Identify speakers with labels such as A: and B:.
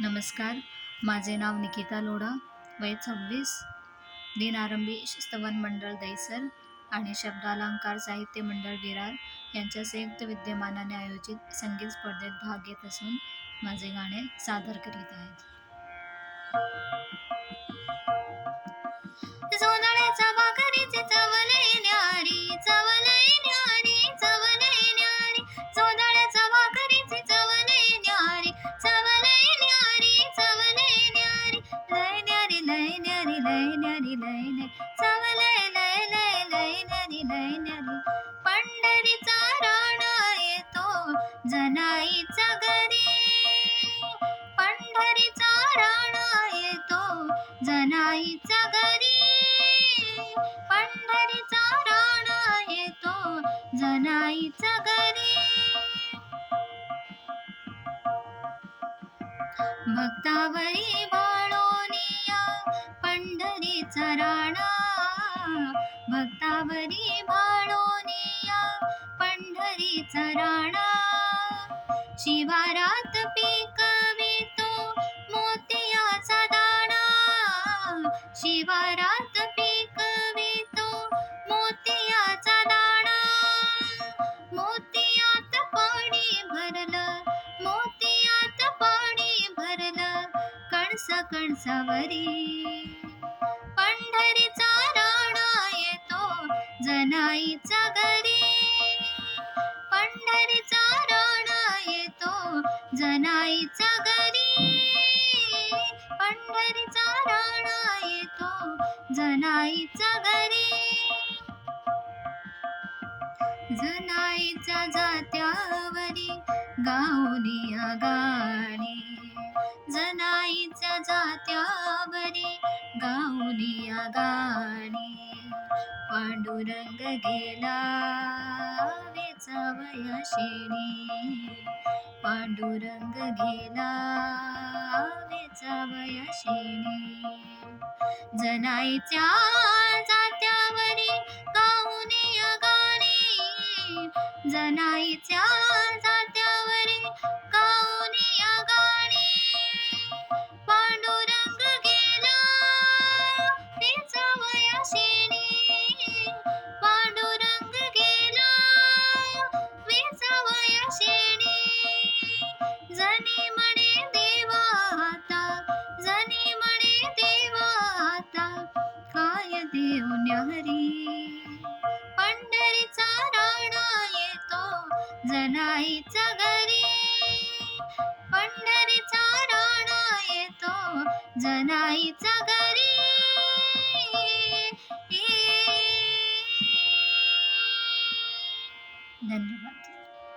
A: नमस्कार. माझे नाव निकिता लोढा, वय 26, दिन आरंभी स्तवन मंडळ दहिसर आणि शब्दालंकार साहित्य मंडळ विरार यांच्या संयुक्त विद्यमानाने आयोजित संगीत स्पर्धेत भाग घेत असून माझे गाणे सादर करीत आहेत. जोंधळ्याच्या भाकरीची चव लई न्यारी, चव लई न्यारी, चव लई न्यारी. जोंधळ्याच्या भाकरीची चव लई न्यारी, चव लई न्यारी, चव लई न्यारी. लई न्यारी, लई न्यारी, लई न्यारी, लई न्यारी. चव लई लई लई लई न्यारी, लई न्यारी. पंढरीचा राणा येतो जनाईच्या घरी, पंढरीचा राणा येतो जनाईच्या घरी, पंढरीचा राणा येतो जनाईच्या घरी. भक्तावरी भाळोनिया पंढरीचा राणा, भक्तावरी भाळोनिया पंढरीचा राणा. शिवारात पिकवितो मोतियाचा दाणा, शिवारात पिकवितो मोतियाचा दाणा. मोतियात पाणी भरलं, मोतियात पाणी भरलं कणस कणसावरी. पंढरीचा राणा येतो जनाईच्या घरी, पंढरीचा राणा येतो जनाईच्या घरी, पंढरीचा राणा येतो जनाईच्या घरी. जनाईच्या जात्यावरी गाऊनिया गाणी, जनाईच्या जात्यावरी गाऊनिया गाणी. पांडुरंग गेला वेचावया शेणी, पांडुरंग गेला वेचावया शेणी. जनाईच्या जात्यावरी गाऊनिया गाणी, जनाईच्या जात्यावरी गाऊनिया गाणी. पांडुरंग गेला वेचावया शेणी, पांडुरंग गेला वेचावया शेणी. जनी म्हणे देवा आता, जनी म्हणे देवा आता काय देव न्यारी. पंढरीचा राणा येतो जनाईच्या घरी, पंढरीचा राणा येतो जनाईच्या घरी. धन्यवाद.